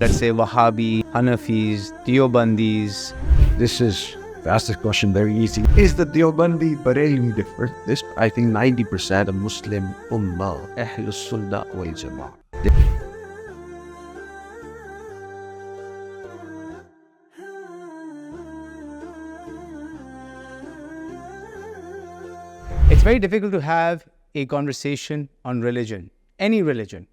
Let's say Wahhabi, Hanafis, Deobandis. This is fastest question, very easy. Is the Deobandi Bareli different? This, I think 90% of Muslim Ummah, Ahlus Sunnah wal Jama'ah. It's very difficult to have a conversation on religion, any religion.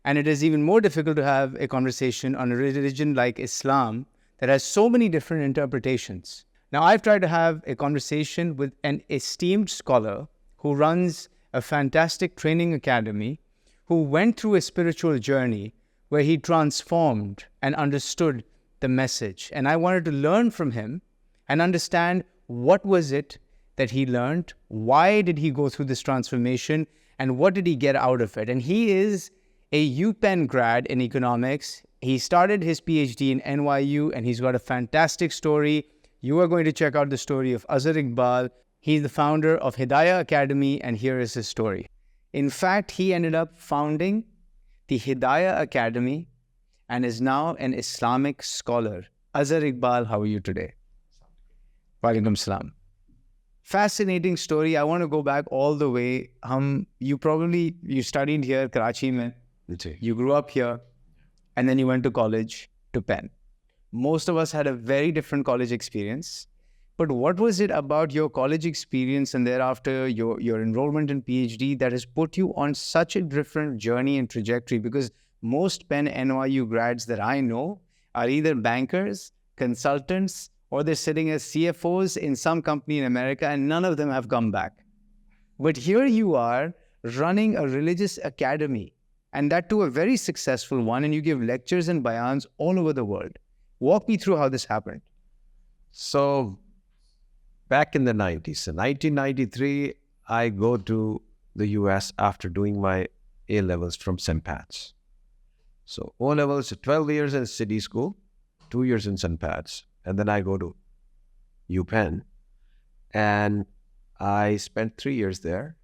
And it is even more difficult to have a conversation on a religion like Islam that has so many different interpretations. Now, I've tried to have a conversation with an esteemed scholar who runs a fantastic training academy, who went through a spiritual journey where he transformed and understood the message. And I wanted to learn from him and understand what was it that he learned, why did he go through this transformation, and what did he get out of it. And he is a UPenn grad in economics. He started his PhD in NYU, and he's got a fantastic story. You are going to check out the story of Azhar Iqbal. He's the founder of Hidayah Academy, and here is his story. In fact, he ended up founding the Hidayah Academy and is now an Islamic scholar. Azhar Iqbal, how are you today? Walaikum salam. Fascinating story. I want to go back all the way. You studied here, Karachi mein. You grew up here, and then you went to college, to Penn. Most of us had a very different college experience. But what was it about your college experience and thereafter your enrollment in PhD that has put you on such a different journey and trajectory? Because most Penn NYU grads that I know are either bankers, consultants, or they're sitting as CFOs in some company in America, and none of them have come back. But here you are running a religious academy, and that too a very successful one, and you give lectures and bayans all over the world. Walk me through how this happened. So, back in the 90s, in 1993, I go to the US after doing my A-levels from St. Pat's. So, O-levels, 12 years in city school, 2 years in St. Pat's. And then I go to UPenn, and I spent 3 years there.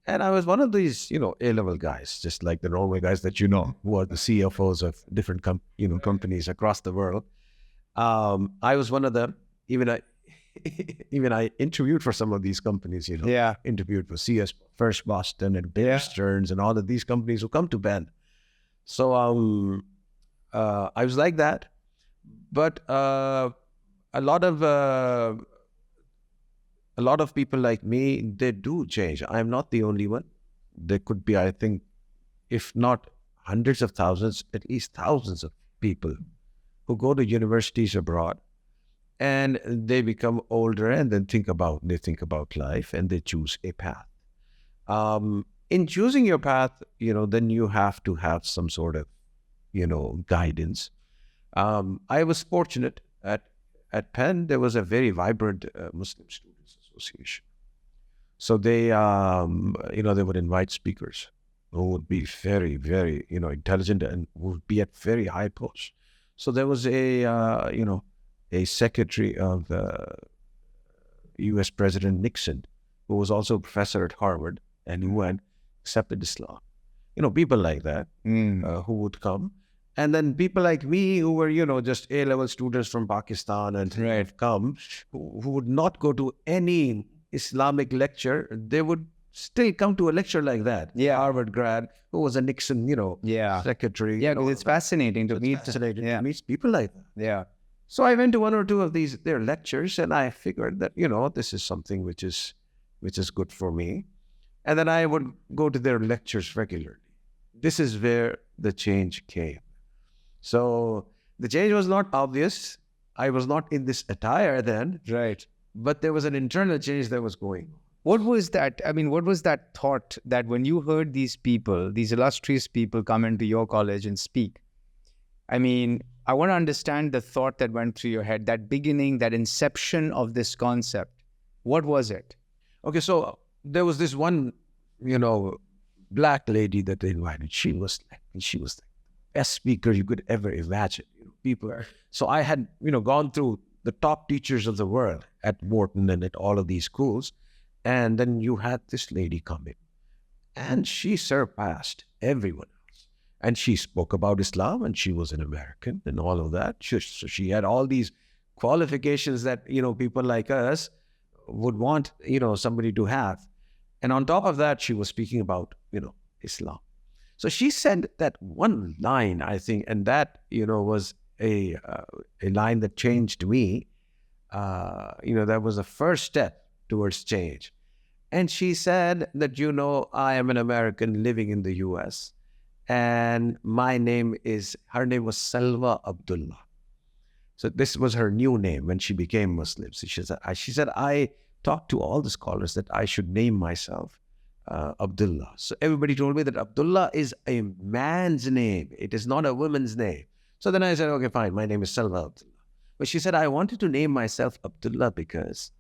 And I was one of these, A-level guys, just like the normal guys that who are the CFOs of different companies across the world. I was one of them. Even I interviewed for some of these companies, Yeah. Interviewed for CS First Boston and Bear Stearns and all of these companies who come to Penn. So I was like that. But a lot of people like me, they do change. I'm not the only one. There could be, I think, if not hundreds of thousands, at least thousands of people who go to universities abroad, and they become older and then think about life, and they choose a path. In choosing your path, then you have to have some sort of, guidance. I was fortunate at Penn. There was a very vibrant Muslim Students Association. So they, they would invite speakers who would be very, very, intelligent and would be at very high posts. So there was a secretary of U.S. President Nixon, who was also a professor at Harvard, and who had accepted Islam. People like that who would come. And then people like me who were, just A-level students from Pakistan and had come, who would not go to any Islamic lecture, they would still come to a lecture like that. Yeah. Harvard grad who was a Nixon, secretary. Yeah, because it's fascinating to meet. To meet people like that. Yeah. So I went to one or two of their lectures, and I figured that, this is something which is good for me. And then I would go to their lectures regularly. This is where the change came. So the change was not obvious. I was not in this attire then. Right. But there was an internal change that was going on. What was that? What was that thought that when you heard these people, these illustrious people come into your college and speak? I want to understand the thought that went through your head, that beginning, that inception of this concept. What was it? Okay, so there was this one, black lady that they invited. She was the best speaker you could ever imagine. So I had, gone through the top teachers of the world at Wharton and at all of these schools. And then you had this lady come in, and she surpassed everyone else. And she spoke about Islam, and she was an American and all of that. So she had all these qualifications that, people like us would want, somebody to have. And on top of that, she was speaking about, Islam. So she said that one line, I think, and that, was a line that changed me. That was the first step towards change. And she said that, I am an American living in the US, and her name was Salwa Abdullah. So this was her new name when she became Muslim. So she said, I talked to all the scholars that I should name myself Abdullah. So everybody told me that Abdullah is a man's name. It is not a woman's name. So then I said, okay, fine, my name is Salwa Abdullah. But she said, I wanted to name myself Abdullah because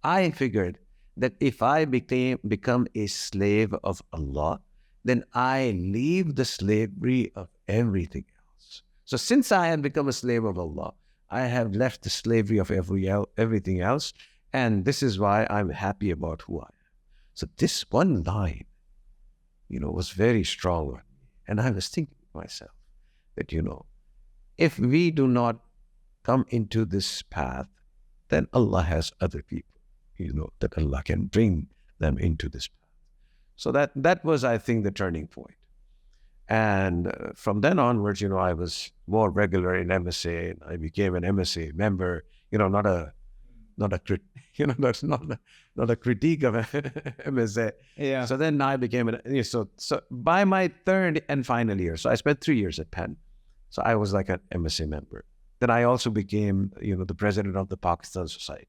I figured that if I become a slave of Allah, then I leave the slavery of everything else. So since I have become a slave of Allah, I have left the slavery of everything else, and this is why I'm happy about who I am. So this one line, was very strong. And I was thinking to myself that, if we do not come into this path, then Allah has other people, that Allah can bring them into this path. So that was, I think, the turning point. And from then onwards, I was more regular in MSA, and I became an MSA member, not a that's not a critique of MSA. Yeah. So then I became so by my third and final year, so I spent 3 years at Penn. So I was like an MSA member. Then I also became, the president of the Pakistan Society.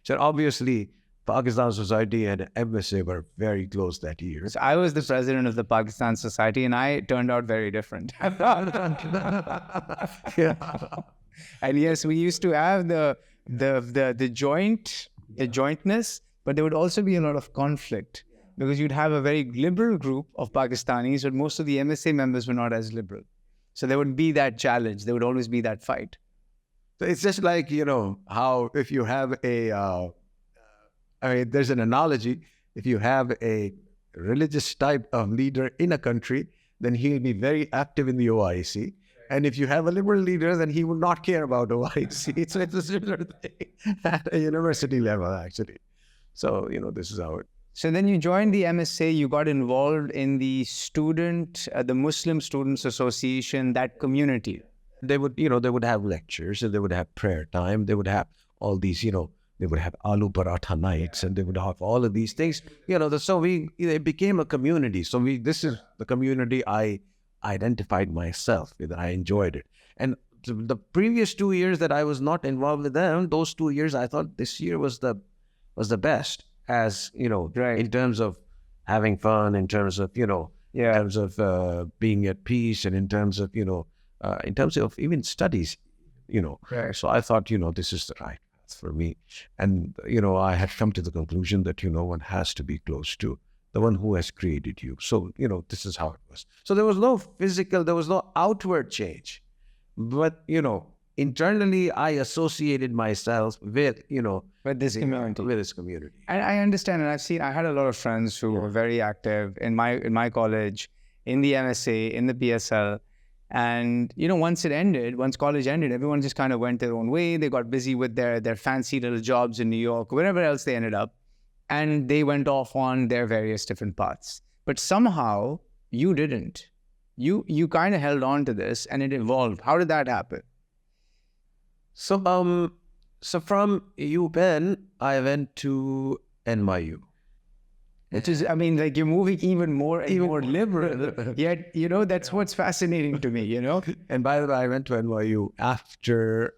So obviously, Pakistan Society and MSA were very close that year. So I was the president of the Pakistan Society, and I turned out very different. Yeah. And yes, we used to have the jointness, but there would also be a lot of conflict because you'd have a very liberal group of Pakistanis, but most of the MSA members were not as liberal. So there would be that challenge. There would always be that fight. So it's just like, how if you have there's an analogy. If you have a religious type of leader in a country, then he'll be very active in the OIC. And if you have a liberal leader, then he will not care about OIC. So it's a similar thing at a university level, actually. So, this is how it. So then you joined the MSA, you got involved in the the Muslim Students Association, that community. They would have lectures, and they would have prayer time. They would have all these, they would have aloo paratha nights, and they would have all of these things. So it became a community. So this is the community I identified myself with. I enjoyed it. And the previous 2 years that I was not involved with them, those 2 years, I thought this year was the best, as Right. in terms of having fun, in terms of in terms of being at peace, and in terms of even studies, Right. So I thought this is the right path for me. And I had come to the conclusion that one has to be close to the one who has created you. So this is how it was. So there was no outward change, but internally I associated myself with With this community. with this community. And I understand, and I had a lot of friends who were very active in my college, in the MSA, in the PSL. And, once college ended, everyone just kind of went their own way. They got busy with their fancy little jobs in New York, wherever else they ended up. And they went off on their various different paths. But somehow you didn't. You kind of held on to this, and it evolved. How did that happen? So from UPenn, I went to NYU. Which is, you're moving even more liberal. Yet, that's what's fascinating to me, And by the way, I went to NYU after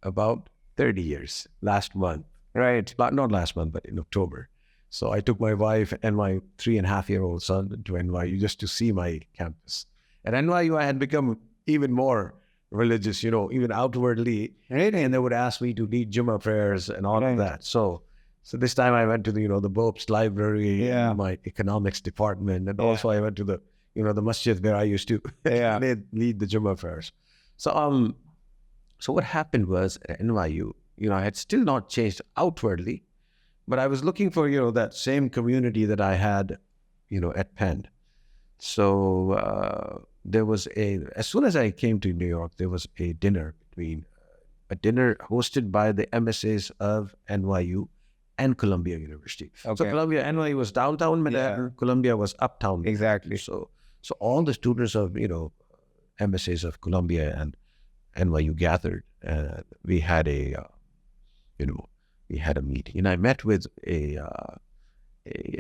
about 30 years, last month. Right. Not last month, but in October. So I took my wife and my 3.5-year-old son to NYU just to see my campus. At NYU, I had become even more religious, even outwardly. Right. And they would ask me to lead Jummah prayers and all of that. So this time I went to the Bob's library, my economics department, and also I went to the the masjid where I used to lead the Jummah prayers. So what happened was at NYU, I had still not changed outwardly, but I was looking for that same community that I had at Penn. So there was as soon as I came to New York, there was a dinner hosted by the MSAs of NYU and Columbia University. So Columbia, NYU was downtown Manhattan, Columbia was uptown. Exactly. So all the students of, MSAs of Columbia and NYU gathered. We had a meeting, and I met with a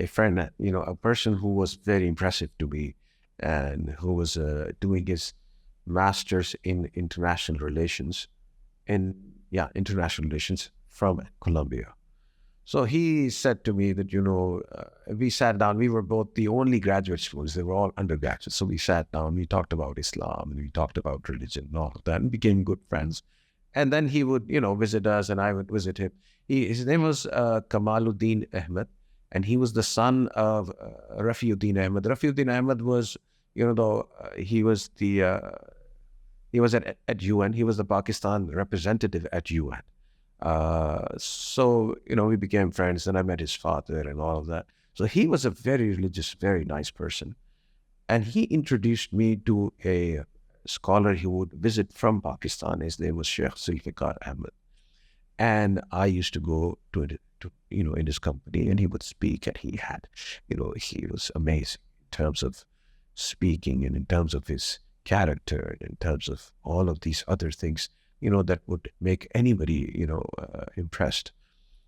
friend, a person who was very impressive to me, and who was doing his master's in international relations, from Columbia. So he said to me that, we sat down, we were both the only graduate students, they were all undergraduates. So we sat down, we talked about Islam, and we talked about religion and all of that, and became good friends. And then he would, visit us, and I would visit him. His name was Kamaluddin Ahmed, and he was the son of Rafiuddin Ahmed. Rafiuddin Ahmed was, he was at UN. He was the Pakistan representative at UN. So we became friends, and I met his father and all of that. So he was a very religious, very nice person. And he introduced me to a scholar he would visit from Pakistan. His name was Shaykh Azhar Iqbal. And I used to go to in his company, and he would speak, and he had, he was amazing in terms of speaking, and in terms of his character, and in terms of all of these other things, that would make anybody, impressed.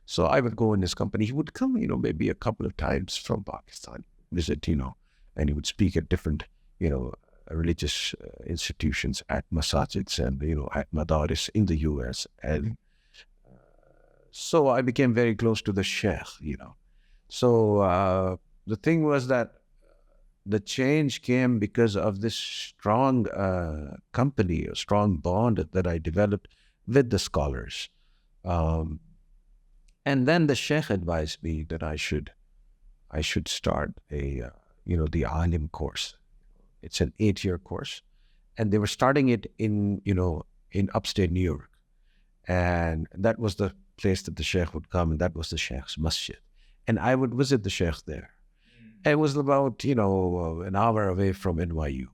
So I would go in his company. He would come, maybe a couple of times from Pakistan, visit, and he would speak at different, religious institutions, at masajids and, at madaris in the US. And so I became very close to the Sheikh, So the thing was that the change came because of this strong company, a strong bond that I developed with the scholars. And then the Sheikh advised me that I should start the Alim course. It's an 8-year course, and they were starting it in upstate New York, and that was the place that the Sheikh would come, and that was the Sheikh's masjid, and I would visit the Sheikh there. It was about an hour away from NYU,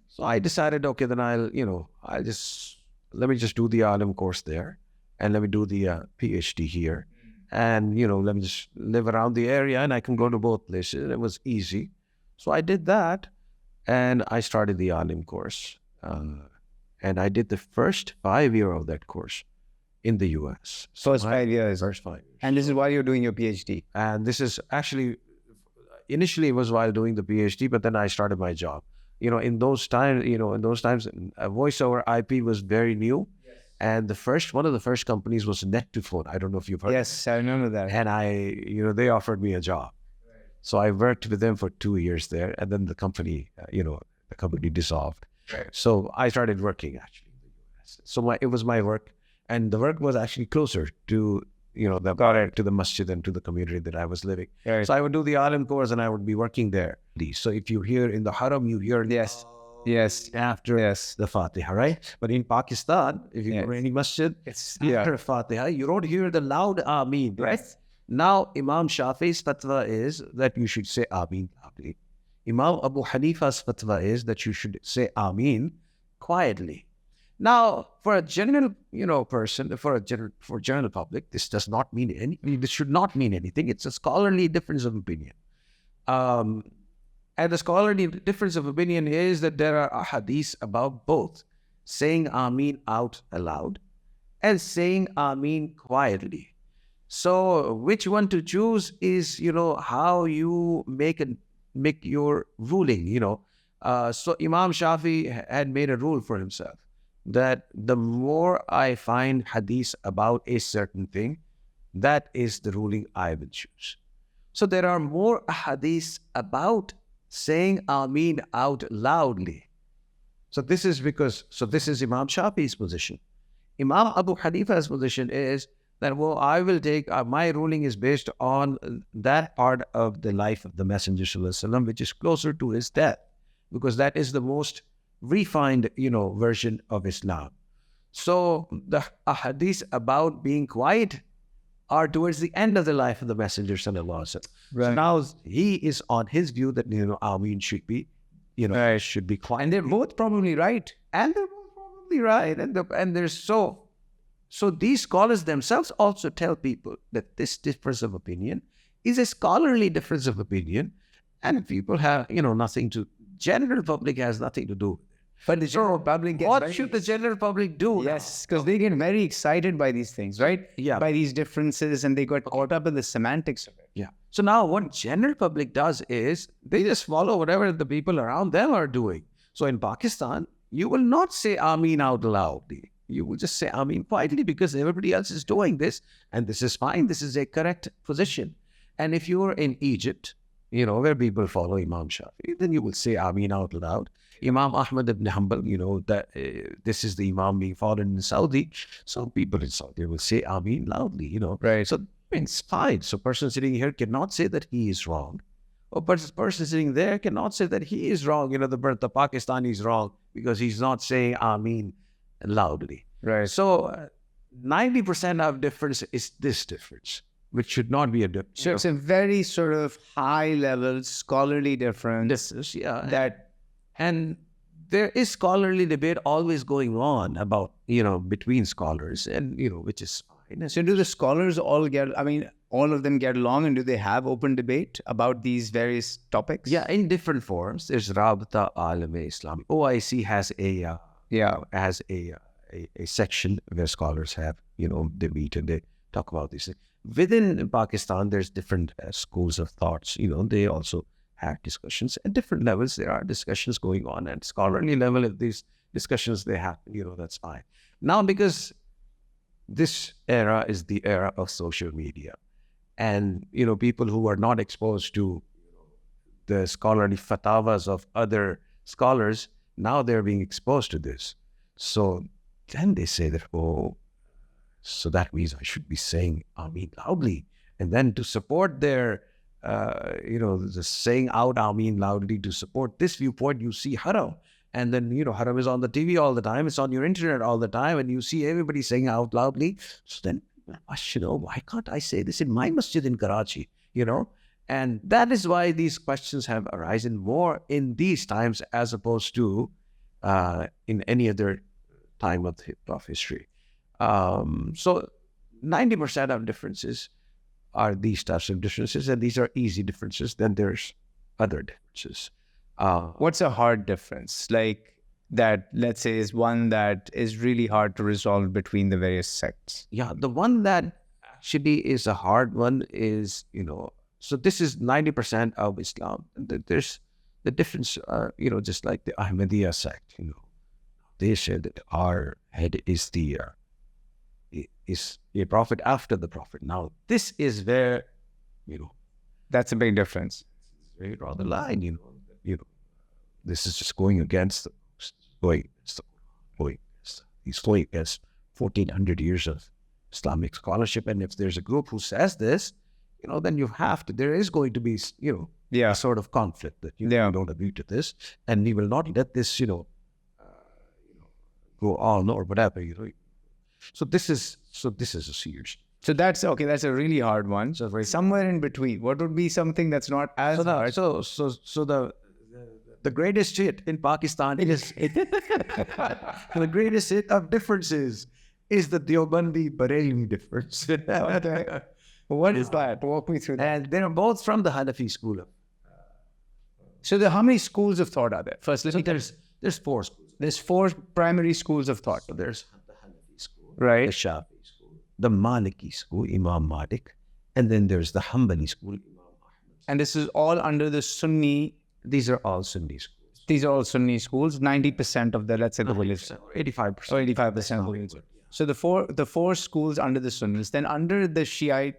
so I decided, okay, then let me just do the Alim course there, and let me do the PhD here, and let me just live around the area, and I can go to both places. It was easy, so I did that. And I started the Alim course, and I did the first 5 year of that course in the US. First 5 years. First 5 years. And this is while you're doing your PhD. And this is actually, initially it was while doing the PhD, but then I started my job. In those times, voice over IP was very new. Yes. And one of the first companies was Net2Phone. I don't know if you've heard. Yes, I remember that. And they offered me a job. So I worked with them for 2 years there, and then the company, dissolved. Right. So I started working actually in the US. So it was my work, and the work was actually closer to, to the masjid and to the community that I was living. Right. So I would do the Alim course, and I would be working there. So if you hear in the Haram, you hear after the Fatiha, right? But in Pakistan, if you go to any masjid, it's after Fatiha. You don't hear the loud Ameen, right? Now, Imam Shafi's fatwa is that you should say Ameen loudly. Imam Abu Hanifa's fatwa is that you should say Ameen quietly. Now, for a general, person, for general public, this does not mean anything. This should not mean anything. It's a scholarly difference of opinion. And the scholarly difference of opinion is that there are ahadiths about both saying Ameen out aloud and saying Ameen quietly. So which one to choose is, how you make your ruling, So Imam Shafi had made a rule for himself that the more I find hadith about a certain thing, that is the ruling I will choose. So there are more hadiths about saying Ameen out loudly. So this is Imam Shafi's position. Imam Abu Hanifa's position is that, I will take, my ruling is based on that part of the life of the Messenger Sallallahu Alaihi Wasallam, which is closer to his death, because that is the most refined, version of Islam. So the hadiths about being quiet are towards the end of the life of the Messenger Sallallahu Alaihi Wasallam. Right. So now he is on his view that, Ameen should be should be quiet. And they're both probably right. And they're both probably right. And there's so these scholars themselves also tell people that this difference of opinion is a scholarly difference of opinion, and people have, nothing to, general public has nothing to do with it. But the general public gets What should the general public do? Yes, because they get very excited by these things, right? Yeah. By these differences, and they got caught up in the semantics of it. Yeah. So now what general public does is they just follow whatever the people around them are doing. So in Pakistan, you will not say Ameen out loudly. You will just say Ameen quietly because everybody else is doing this, and this is fine. This is a correct position. And if you're in Egypt, where people follow Imam Shafi, then you will say Ameen out loud. Imam Ahmad ibn Hanbal, that this is the Imam being followed in Saudi. So people in Saudi will say Ameen loudly, Right. So it's fine. So person sitting here cannot say that he is wrong. Or person sitting there cannot say that he is wrong. The Pakistani is wrong because he's not saying Ameen loudly. Right. So 90% of difference is this difference, which should not be a difference. So it's a very sort of high level scholarly difference. And there is scholarly debate always going on about, between scholars, and, which is fine. So do the scholars all of them get along, and do they have open debate about these various topics? Yeah, in different forms. There's Rabta Alam-e-Islami. OIC has a section where scholars have, they meet and they talk about these things. Within Pakistan, there's different schools of thoughts. They also have discussions at different levels. There are discussions going on at scholarly level. If these discussions they happen, that's fine. Now, because this era is the era of social media, and people who are not exposed to the scholarly fatwas of other scholars, now they're being exposed to this. So then they say that, so that means I should be saying Ameen loudly, and then to support their the saying out Ameen loudly to support this viewpoint, you see Haram. And then, Haram is on the TV all the time. It's on your internet all the time. And you see everybody saying out loudly. So then, why can't I say this in my masjid in Karachi? And that is why these questions have arisen more in these times as opposed to in any other time of history. So 90% of differences are these types of differences, and these are easy differences. Then there's other differences. What's a hard difference? Like that, let's say, is one that is really hard to resolve between the various sects. Yeah, the one that actually is a hard one is, so this is 90% of Islam. There's the difference, just like the Ahmadiyya sect, they said that our head is is a prophet after the prophet. Now, this is where, that's a big difference. They draw the line, this is just going against he's going against 1400 years of Islamic scholarship. And if there's a group who says this, then there is going to be, a sort of conflict that you don't agree to this, and we will not let this, go on or whatever, So this is a serious. So that's okay. That's a really hard one. So somewhere in between, what would be something that's not as hard? So the greatest hit in Pakistan is the greatest hit of differences is the Deobandi Bareilly difference. What is that? Walk me through that. And they're both from the Hanafi school of. So how many schools of thought are there? First, there's 4 schools. There's 4 primary schools of thought. So there's the Hanafi school, right? The Shafi school, the Maliki school, Imam Malik, and then there's the Hanbali school, Imam Ahmad. And this is all under the Sunni. These are all Sunni schools. These are all Sunni schools. 90% of the, let's say, the village, or 85%. Or 85% of the village. So the four schools under the Sunnis. Then under the Shiite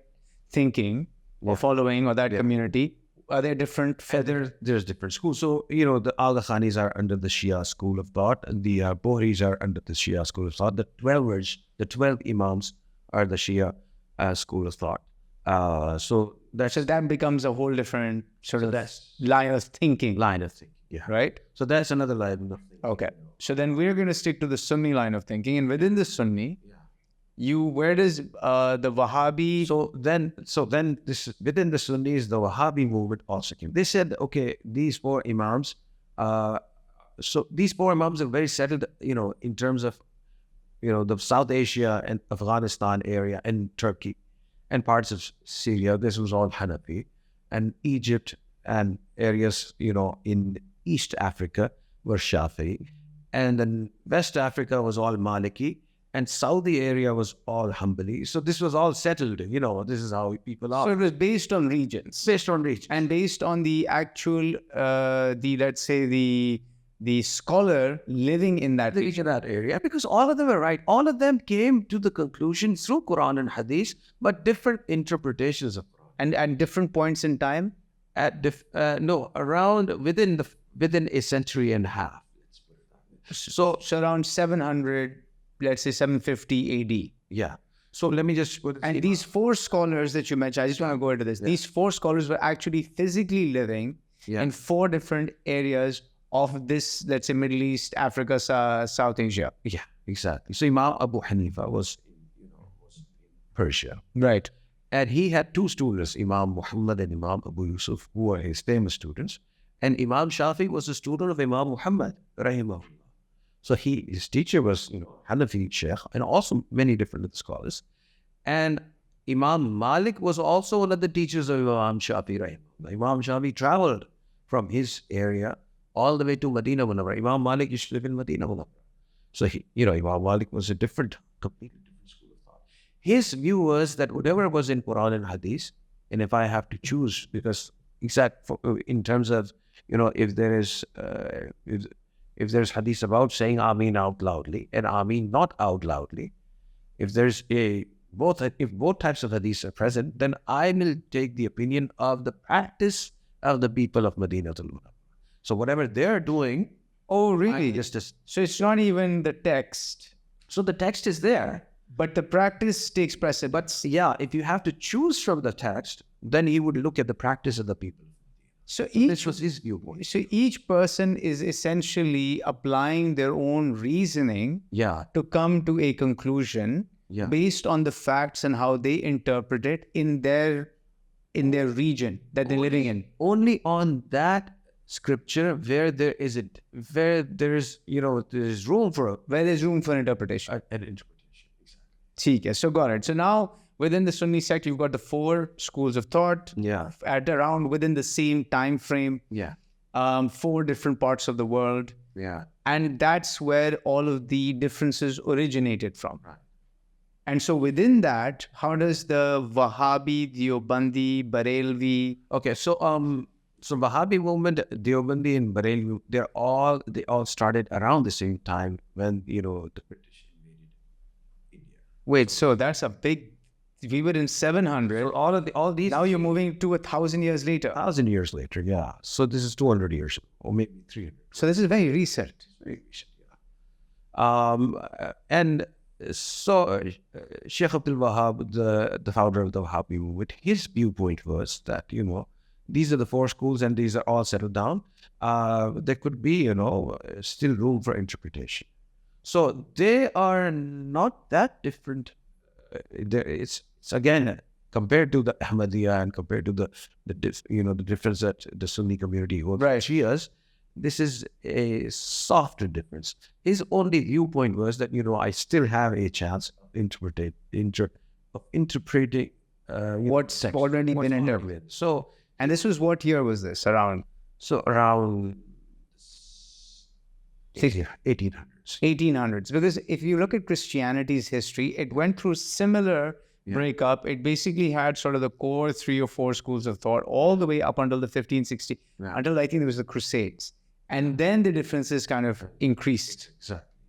thinking or following or that community, are there different? There's different schools. So, the Aga Khanis are under the Shia school of thought, and the Bohris are under the Shia school of thought. The 12 Imams are the Shia school of thought. So that becomes a whole different sort of line of thinking. Yeah. Right? So that's another line of thinking. Okay. So then we're going to stick to the Sunni line of thinking. And within the Sunni, where does the Wahhabi... So then within the Sunnis, the Wahhabi movement also came. They said, okay, these 4 Imams So these four imams are very settled, in terms of, the South Asia and Afghanistan area and Turkey and parts of Syria. This was all Hanafi. And Egypt and areas, in East Africa were Shafi'i. And then West Africa was all Maliki. And Saudi area was all Hanbali. So this was all settled, this is how people are. So it was based on regions. Based on regions. And based on the actual, let's say the scholar living in that region. That area, because all of them are right. All of them came to the conclusion through Quran and Hadith, but different interpretations of Quran. And at different points in time? Around within a century and a half. Let's put it that way. So around 700, let's say 750 AD. Yeah. So let me just put it. And these four scholars that you mentioned, I just want to go into this. Yeah. These four scholars were actually physically living in four different areas of this, let's say, Middle East, Africa, South Asia. Yeah, exactly. So Imam Abu Hanifa was in Persia. Right. And he had two students, Imam Muhammad and Imam Abu Yusuf, who were his famous students. And Imam Shafi was a student of Imam Muhammad, rahimahullah. So his teacher was, Hanafi Shaykh, and also many different scholars. And Imam Malik was also one of the teachers of Imam Shafi, rahimahullah. Imam Shafi traveled from his area all the way to Medina Munawwara. Imam Malik used to live in Medina Munawwara. So Imam Malik was a completely different school of thought. His view was that whatever was in Quran and Hadith, and if I have to choose, because in terms of, if there is, if there's Hadith about saying Ameen out loudly and Ameen not out loudly, if both types of Hadith are present, then I will take the opinion of the practice of the people of Medina Munawwara. So whatever they're doing. Oh, really? So it's not even the text. So the text is there. But the practice takes precedence. But yeah, if you have to choose from the text, then he would look at the practice of the people. So this was his viewpoint. So each person is essentially applying their own reasoning to come to a conclusion based on the facts and how they interpret it in their region that they're living in. Only on that scripture where there's room for interpretation. An interpretation, exactly. So got it. So now within the Sunni sect, you've got the four schools of thought. At around within the same time frame. Four different parts of the world. And that's where all of the differences originated from. Right. And so within that, how does the Wahhabi, Deobandi, Barelvi? Okay, so Wahhabi movement, Deobandi and Barelvi, they all started around the same time when, the British invaded India. Wait, so that's a big, we were in 700. So all these. Now you're moving to 1,000 years later. 1,000 years later, yeah. So this is 200 years, or maybe 300. So this is very recent. Very recent, yeah. And so Sheikh Abdul Wahab, the founder of the Wahhabi movement, his viewpoint was that, these are the four schools and these are all settled down. There could be, still room for interpretation. So they are not that different. It's again, compared to the Ahmadiyya and compared to the difference that the Sunni community holds. Right. Shias, this is a softer difference. His only viewpoint was that, I still have a chance of interpreting what's already been interpreted. So, and this was, what year was this? Around 1800s. 1800s. Because if you look at Christianity's history, it went through similar breakup. It basically had sort of the core 3 or 4 schools of thought all the way up until the 1560, until I think there was the Crusades. And then the differences kind of increased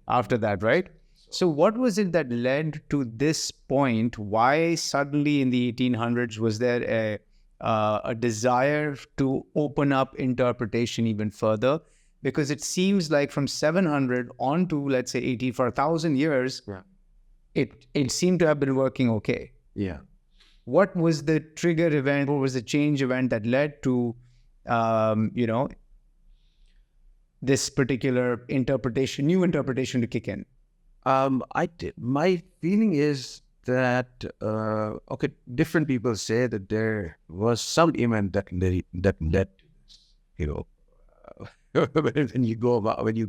after that, right? So what was it that led to this point? Why suddenly in the 1800s was there a desire to open up interpretation even further? Because it seems like from 700 on to, let's say, 80 for 1,000 years, it seemed to have been working okay. Yeah. What was the trigger event? What was the change event that led to, this particular interpretation, new interpretation to kick in? My feeling is that, different people say that there was some event that led to this, when you go about, when you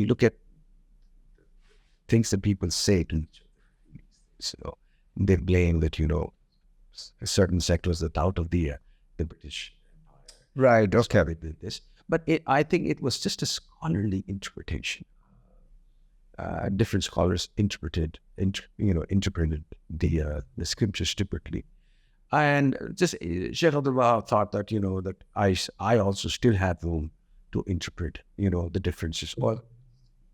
look at things that people say to each other, so they blame that, a certain sect was out of the British Empire. Right. Okay. They did this, but I think it was just a scholarly interpretation. Different scholars interpreted the scriptures differently. And just Shaykh Abdullah thought that, that I also still have room to interpret, the differences, or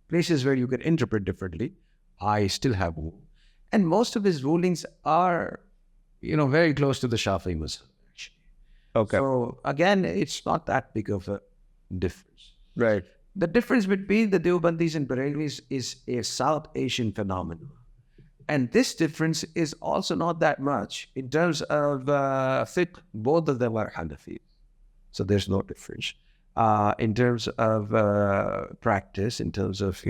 places where you can interpret differently. I still have room. And most of his rulings are, very close to the Shafi'i Muslim, actually. Okay. So again, it's not that big of a difference. Right. The difference between the Deobandis and Barelvis is a South Asian phenomenon. And this difference is also not that much in terms of fiqh. Both of them are Hanafi, so there's no difference. In terms of practice, in terms of,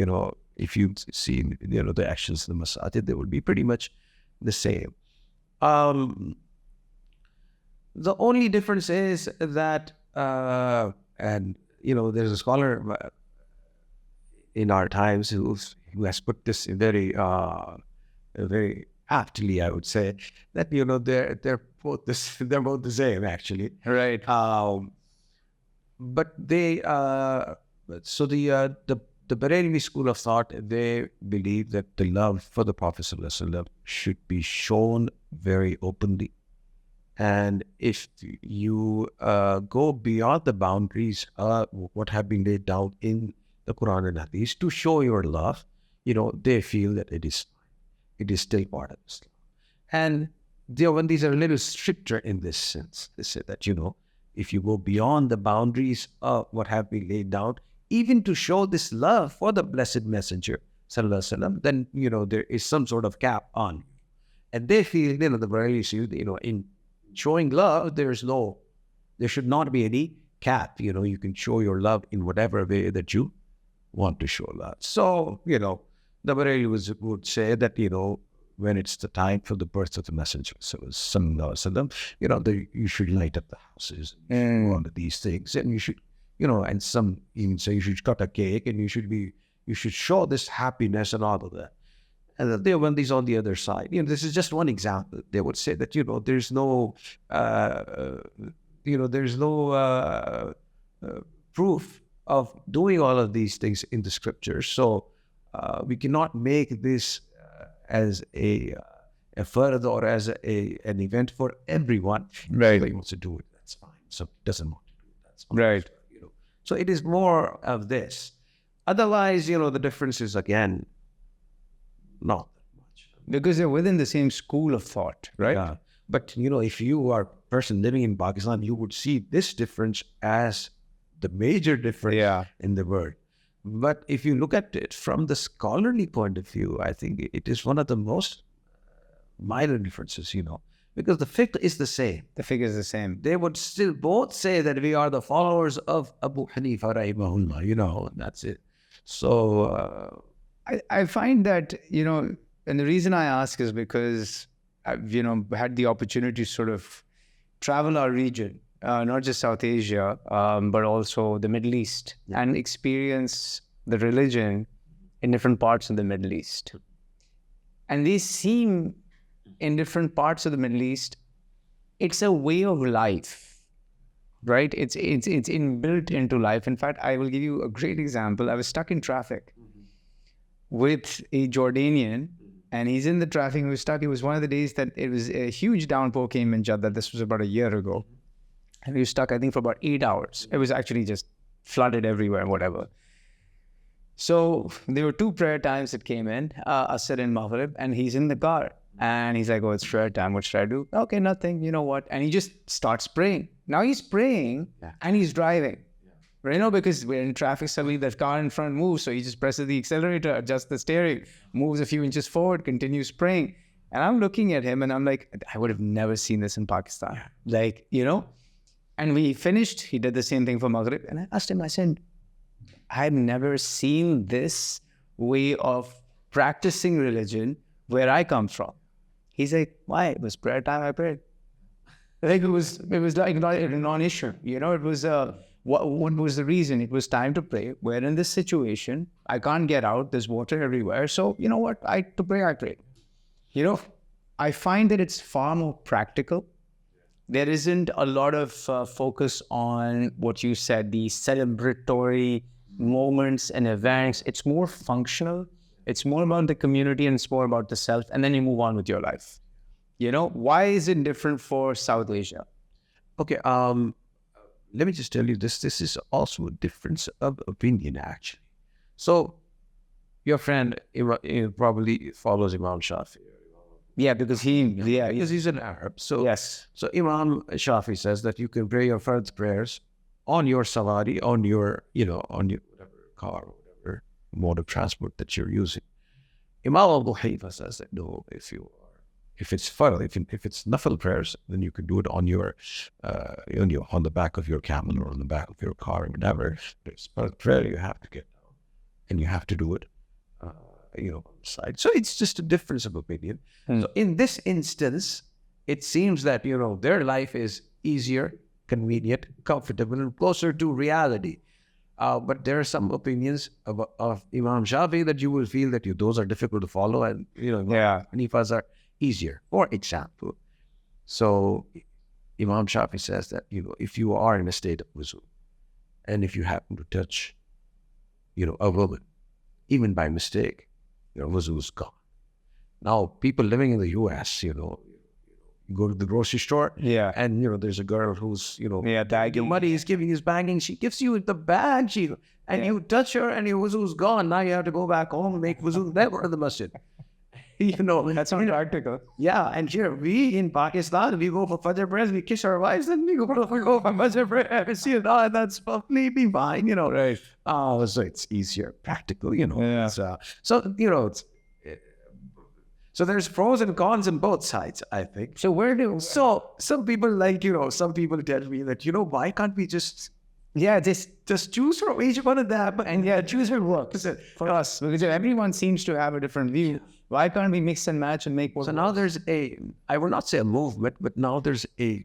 if you see, the actions of the Masajid, they will be pretty much the same. The only difference is that, there's a scholar in our times who has put this in very aptly, I would say, that they're both the same, actually. Right. But they so the Barelvi school of thought, they believe that the love for the Prophet ﷺ should be shown very openly, and if you go beyond the boundaries what have been laid down in the Quran and Hadith to show your love, they feel that it is still part of Islam. And Deobandis are a little stricter in this sense. They say that, if you go beyond the boundaries of what have been laid down, even to show this love for the Blessed Messenger, Sallallahu Alaihi Wasallam, then, there is some sort of cap on. And they feel, the Barelvis, in showing love, there should not be any cap. You can show your love in whatever way that you want to show love. So, the Barelvis would say that, when it's the time for the birth of the Messenger, Sallallahu Alaihi Wasallam, you should light up the houses, and all of these things, and you should, and some even say you should cut a cake, and you should show this happiness and all of that. And the Deobandis on the other side, this is just one example. They would say that, there's no, proof of doing all of these things in the scriptures. So we cannot make this as a fard or as an event for everyone. Right. If he wants to do it, that's fine. So he doesn't want to do it, that's fine. Right. So it is more of this. Otherwise, the difference is, again, not that much. Because they're within the same school of thought, right? Yeah. But, if you are a person living in Pakistan, you would see this difference as the major difference in the world. But if you look at it from the scholarly point of view, I think it is one of the most minor differences, because the fiqh is the same. The fiqh is the same. They would still both say that we are the followers of Abu Hanifa rahimahullah, and that's it. So I find that, and the reason I ask is because I've, had the opportunity to sort of travel our region, not just South Asia, but also the Middle East, and experience the religion in different parts of the Middle East. And they seem, in different parts of the Middle East, it's a way of life, right? It's inbuilt into life. In fact, I will give you a great example. I was stuck in traffic with a Jordanian, and he's in the traffic. He was stuck. It was one of the days that it was a huge downpour came in Jeddah. This was about a year ago. And we were stuck, I think, for about 8 hours. It was actually just flooded everywhere and whatever. So there were 2 prayer times that came in, Asr and Maghrib, and he's in the car. And he's like, oh, it's prayer time. What should I do? Okay, nothing. You know what? And he just starts praying. Now he's praying and he's driving. Right? Because we're in traffic, suddenly the car in front moves. So he just presses the accelerator, adjusts the steering, moves a few inches forward, continues praying. And I'm looking at him and I'm like, I would have never seen this in Pakistan. And we finished. He did the same thing for Maghrib. And I asked him, I said, I've never seen this way of practicing religion where I come from. He's like, why? It was prayer time, I prayed. Like it was like not a non-issue. You know, it was what was the reason? It was time to pray. We're in this situation. I can't get out. There's water everywhere. So you know what? To pray, I prayed. You know, I find that it's far more practical. There isn't a lot of focus on what you said, the celebratory moments and events. It's more functional. It's more about the community and it's more about the self. And then you move on with your life. You know, why is it different for South Asia? Okay, let me just tell you this. This is also a difference of opinion, actually. So, your friend probably follows Imam Shafi. Yeah, because Because he's an Arab. So, yes. So Imam Shafi says that you can pray your Fard's prayers on your sawari, on your whatever car, or whatever mode of transport that you're using. Imam Abu Hanifa says that no, if it's fard, if it's nafil prayers, then you can do it on on the back of your camel or on the back of your car or whatever. There's fard prayer, you have to get down and you have to do it, on the side. So it's just a difference of opinion. So in this instance, it seems that their life is easier, convenient, comfortable, and closer to reality. But there are some opinions of Imam Shafi that you will feel that those are difficult to follow, and Hanifas are easier. For example, so Imam Shafi says that if you are in a state of wuzu, and if you happen to touch a woman, even by mistake, your wuzu is gone. Now, people living in the U.S., you go to the grocery store, and there's a girl who's your money is giving his bagging. She gives you the bag, and you touch her, and your wuzu's gone. Now you have to go back home and make wuzu never in the masjid. That's not practical. Yeah, and here we in Pakistan, we go for Fajr prayers, we kiss our wives, and we go for Fajr prayers. And that's completely fine, Right. So it's easier, practical, Yeah. So there's pros and cons on both sides, I think. So Some people some people tell me that, why can't we just choose from each one of them and choose what works for us, because everyone seems to have a different view. Why can't we mix and match and make what So now there's I will not say a movement, but now there's a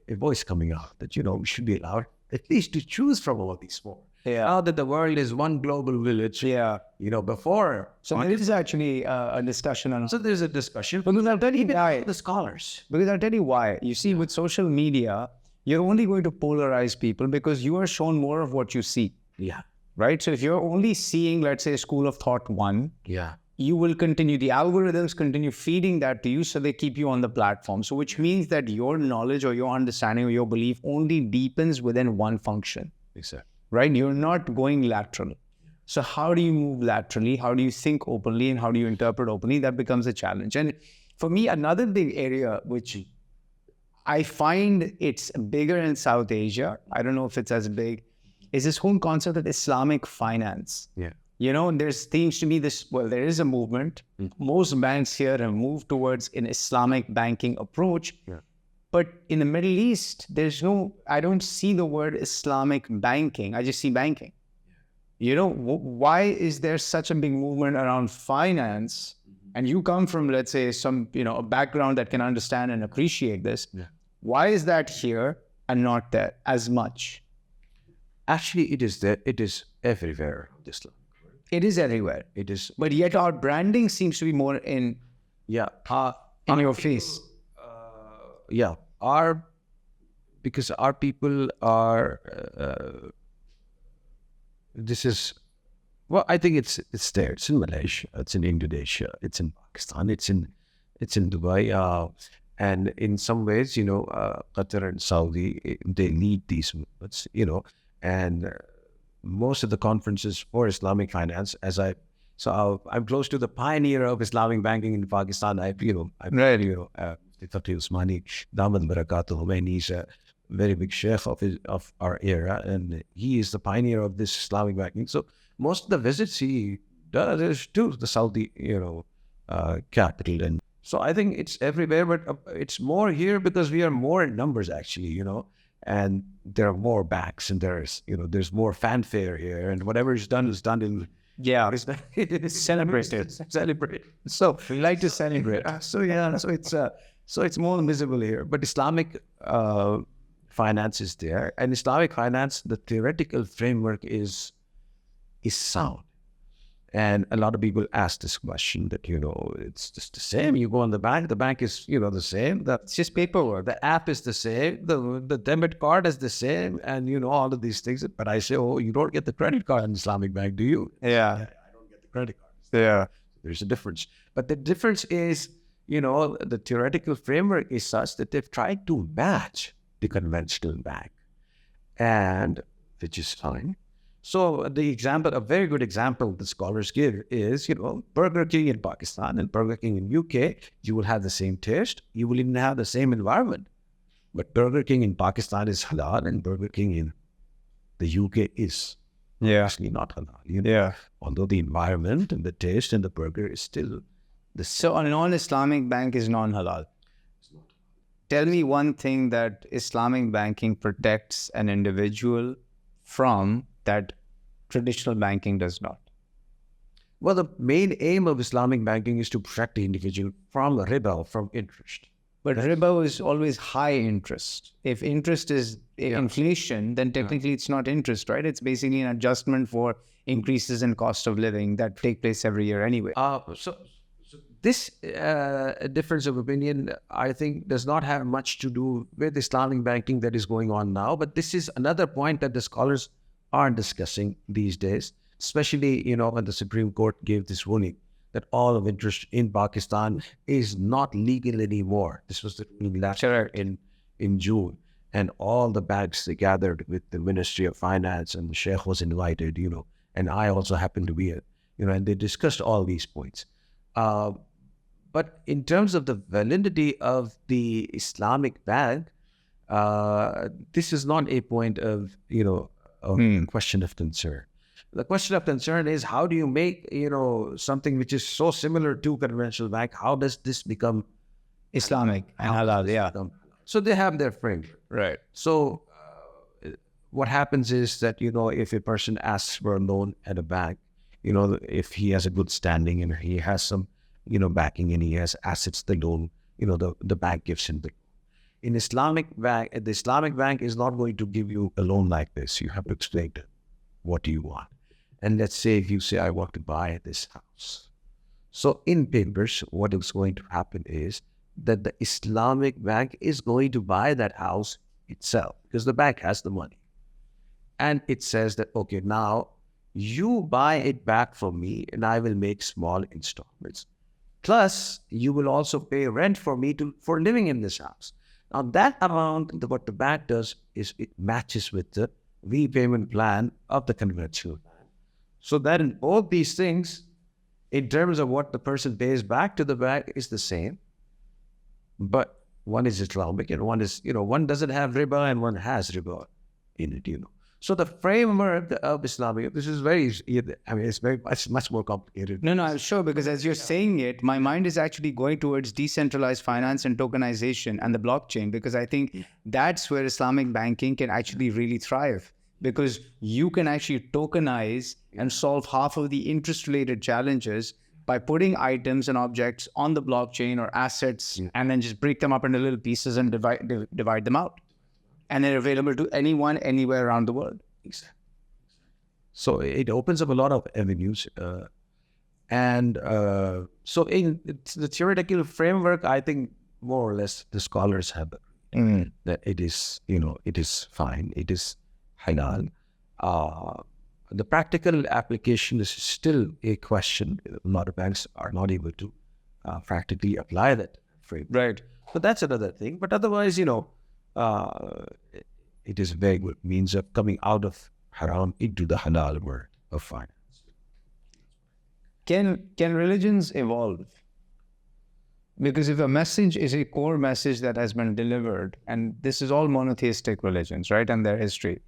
voice coming out that, we should be allowed at least to choose from all of these four. Yeah. Now that the world is one global village, before. So there is actually a discussion on. So there's a discussion. Because I'll tell you why. The scholars. Because I'll tell you why. You see, with social media, you're only going to polarize people because you are shown more of what you see. Yeah. Right? So if you're only seeing, let's say, school of thought 1, you will continue, the algorithms continue feeding that to you, so they keep you on the platform. So which means that your knowledge or your understanding or your belief only deepens within one function. Exactly. Right? You're not going lateral. So how do you move laterally? How do you think openly? And how do you interpret openly? That becomes a challenge. And for me, another big area which I find it's bigger in South Asia, I don't know if it's as big, is this whole concept of Islamic finance. Yeah. There seems to be there is a movement. Most banks here have moved towards an Islamic banking approach. Yeah. But in the Middle East, I don't see the word Islamic banking. I just see banking. Why is there such a big movement around finance? And you come from, let's say, a background that can understand and appreciate this. Yeah. Why is that here and not there as much? Actually, it is there. It is everywhere. It is everywhere. It is. But yet our branding seems to be more in your face. Because our people are, I think it's there. It's in Malaysia, it's in Indonesia, it's in Pakistan, it's in Dubai, and in some ways, Qatar and Saudi, they lead these movements, and most of the conferences for Islamic finance, I'm close to the pioneer of Islamic banking in Pakistan. Fatih Usmani, Daman Barakatuh, he's a very big sheikh of our era, and he is the pioneer of this Islamic banking. So most of the visits he does is to the Saudi, capital, and so I think it's everywhere, but it's more here because we are more in numbers, actually, and there are more banks, and there's more fanfare here, and whatever is done in. Yeah, it's celebrated. So we like to celebrate. So it's So it's more visible here. But Islamic finance is there. And Islamic finance, the theoretical framework is sound. And a lot of people ask this question that, it's just the same. You go on the bank is, the same. It's just paperwork. The app is the same. The debit card is the same. And, all of these things. But I say, oh, you don't get the credit card in Islamic bank, do you? Yeah. I don't get the credit card. Yeah. There's a difference. But the difference is, the theoretical framework is such that they've tried to match the conventional bank, and which is fine. So a very good example the scholars give is, Burger King in Pakistan and Burger King in UK, you will have the same taste, you will even have the same environment. But Burger King in Pakistan is halal and Burger King in the UK is actually not halal. Yeah. Although the environment and the taste and the burger is still the same. So a non-Islamic bank is non-halal. Tell me one thing that Islamic banking protects an individual from that traditional banking does not. Well, the main aim of Islamic banking is to protect the individual from riba, from interest. But riba is always high interest. If interest is inflation, then technically it's not interest, right? It's basically an adjustment for increases in cost of living that take place every year anyway. So this difference of opinion, I think, does not have much to do with Islamic banking that is going on now. But this is another point that the scholars are discussing these days, especially, when the Supreme Court gave this ruling that all of interest in Pakistan is not legal anymore. This was the ruling last year in June. And all the banks, they gathered with the Ministry of Finance, and the Sheikh was invited, and I also happened to be here, and they discussed all these points. But in terms of the validity of the Islamic bank, this is not a point of, a question of concern. The question of concern is, how do you make, something which is so similar to conventional bank, how does this become Islamic and halal? Yeah. So they have their framework. Right. So what happens is that, if a person asks for a loan at a bank, if he has a good standing and he has some, backing and he has assets, the loan, the bank gives him the loan. In Islamic bank, the Islamic bank is not going to give you a loan like this. You have to explain to them, what do you want? And let's say if you say, I want to buy this house. So in papers, what is going to happen is that the Islamic bank is going to buy that house itself because the bank has the money. And it says that, okay, now you buy it back from me and I will make small installments. Plus, you will also pay rent for me for living in this house. Now that amount, what the bank does is it matches with the repayment plan of the conventional bank. So that in both these things, in terms of what the person pays back to the bank is the same. But one is Islamic and one is, one doesn't have riba and one has riba in it, So the framework of Islamic, this is it's much more complicated. No, I'm sure, because as you're saying it, my mind is actually going towards decentralized finance and tokenization and the blockchain, because I think that's where Islamic banking can actually really thrive, because you can actually tokenize and solve half of the interest-related challenges by putting items and objects on the blockchain or assets and then just break them up into little pieces and divide them out. And they're available to anyone, anywhere around the world. Exactly. So it opens up a lot of avenues. So in the theoretical framework, I think more or less the scholars have that it is, it is fine. It is halal. The practical application is still a question. A lot of banks are not able to practically apply that framework. Right. So that's another thing. But otherwise, it is a very good means of coming out of haram into the halal world of finance. Can religions evolve? Because if a message is a core message that has been delivered, and this is all monotheistic religions, right, and their history,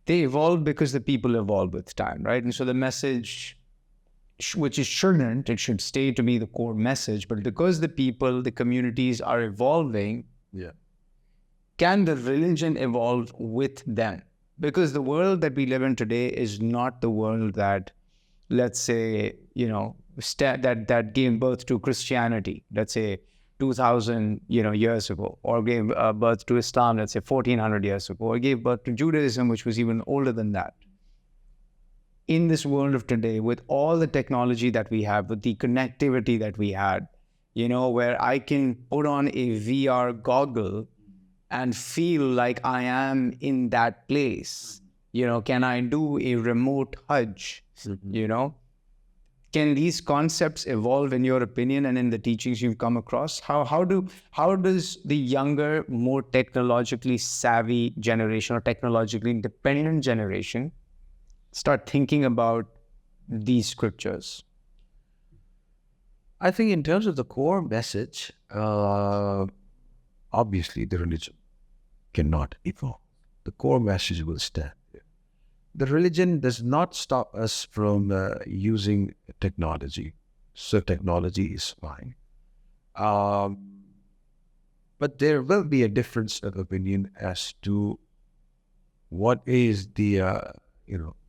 they evolve because the people evolve with time, right? And so the message, which it should stay to be the core message, but because the people, the communities are evolving, can the religion evolve with them? Because the world that we live in today is not the world that, let's say, that gave birth to Christianity, let's say 2,000, years ago, or gave birth to Islam, let's say 1,400 years ago, or gave birth to Judaism, which was even older than that. In this world of today, with all the technology that we have, with the connectivity that we had, where I can put on a VR goggle and feel like I am in that place, can I do a remote Hajj, Can these concepts evolve in your opinion and in the teachings you've come across? How does the younger, more technologically savvy generation or technologically independent generation start thinking about these scriptures? I think in terms of the core message, obviously the religion cannot evolve. The core message will stand. The religion does not stop us from using technology. So technology is fine. But there will be a difference of opinion as to what is the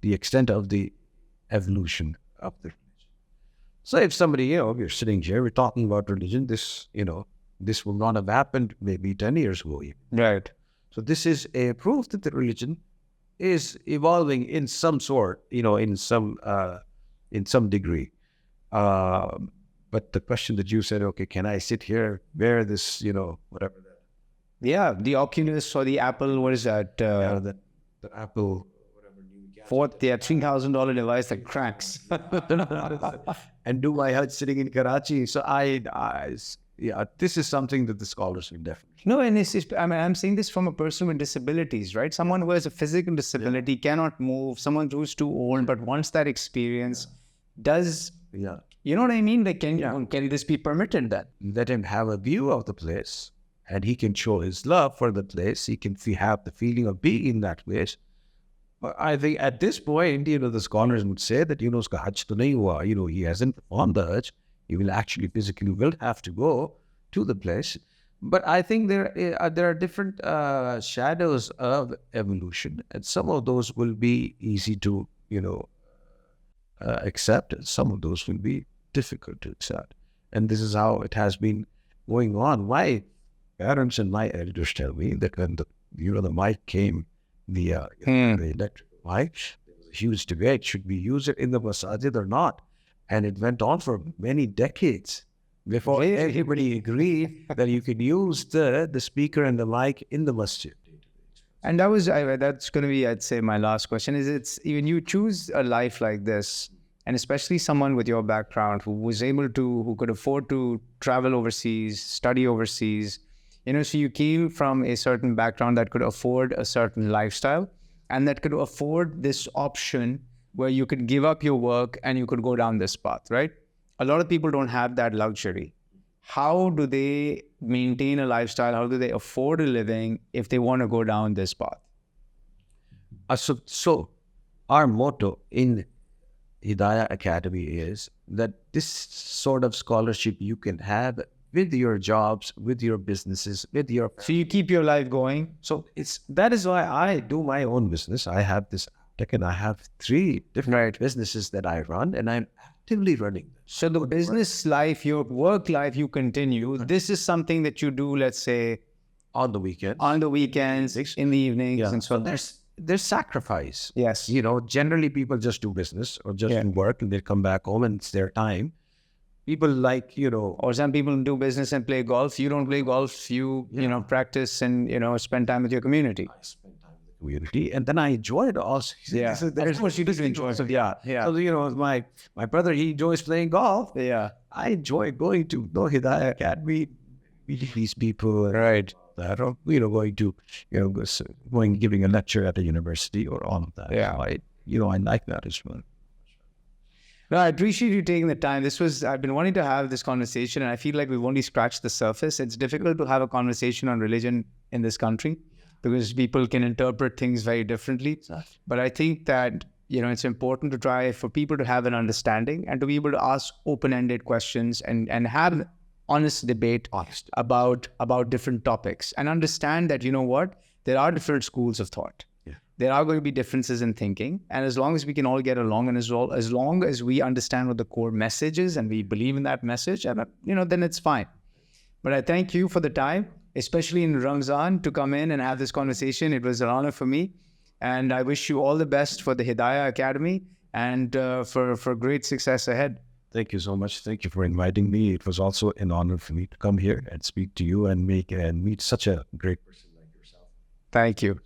extent of the evolution of the religion. So if somebody, we're sitting here, we're talking about religion, this will not have happened maybe 10 years ago even. Right. So this is a proof that the religion is evolving in some sort, in some degree. But the question that you said, okay, can I sit here, wear this, whatever that. Yeah, the Oculus or the Apple, what is that? The Apple, whatever new gadget. $3,000 device that cracks. And do my Hajj sitting in Karachi. So this is something that the scholars will definitely. No, and I'm saying this from a person with disabilities, right? Someone who has a physical disability, cannot move, someone who's too old, but wants that experience, does, you know what I mean? Like, can this be permitted then? Let him have a view of the place, and he can show his love for the place. He can have the feeling of being in that place. But I think at this point, the scholars would say that, uska Hajj to nahi hua. He hasn't performed the Hajj. He will actually physically have to go to the place. But I think there are different shadows of evolution, and some of those will be easy to accept, and some of those will be difficult to accept. And this is how it has been going on. My parents and my elders tell me that when the mic came, the electric mic, there was a huge debate: should we use it in the masajid or not? And it went on for many decades before everybody agreed that you could use the speaker and the mic in the masjid. And that's going to be, I'd say, my last question is, when you choose a life like this, and especially someone with your background who could afford to travel overseas, study overseas, so you came from a certain background that could afford a certain lifestyle and that could afford this option where you could give up your work and you could go down this path, right? A lot of people don't have that luxury. How do they maintain a lifestyle? How do they afford a living if they want to go down this path? So our motto in Hidayah Academy is that this sort of scholarship you can have with your jobs, with your businesses, with your... So you keep your life going? So that is why I do my own business. I have this and I have 3 different businesses that I run, and I'm actively running them. So the business life, your work life, you continue. This is something that you do, let's say, on the weekends. On the weekends, in the evenings, and so there's sacrifice. Yes. Generally people just do business or just do work, and they come back home and it's their time. People like, Or some people do business and play golf. You don't play golf. You practice and, spend time with your community. I spend time with the community, and then I enjoy it also. Yeah. So of course you do enjoy it. Yeah. So, my brother, he enjoys playing golf. Yeah. I enjoy going to Hidayah Academy, meeting these people. Right. That, or, giving a lecture at a university or all of that. Yeah. So I like that as well. No, I appreciate you taking the time. I've been wanting to have this conversation, and I feel like we've only scratched the surface. It's difficult to have a conversation on religion in this country because people can interpret things very differently. Exactly. But I think that, it's important to try for people to have an understanding and to be able to ask open-ended questions and have honest debate about different topics and understand that, there are different schools of thought. There are going to be differences in thinking. And as long as we can all get along and as long as we understand what the core message is and we believe in that message, and then it's fine. But I thank you for the time, especially in Ramzan, to come in and have this conversation. It was an honor for me. And I wish you all the best for the Hidayah Academy and for great success ahead. Thank you so much. Thank you for inviting me. It was also an honor for me to come here and speak to you and meet such a great person like yourself. Thank you.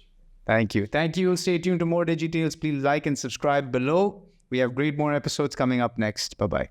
Thank you. Thank you. Stay tuned to more DigiTales. Please like and subscribe below. We have great more episodes coming up next. Bye-bye.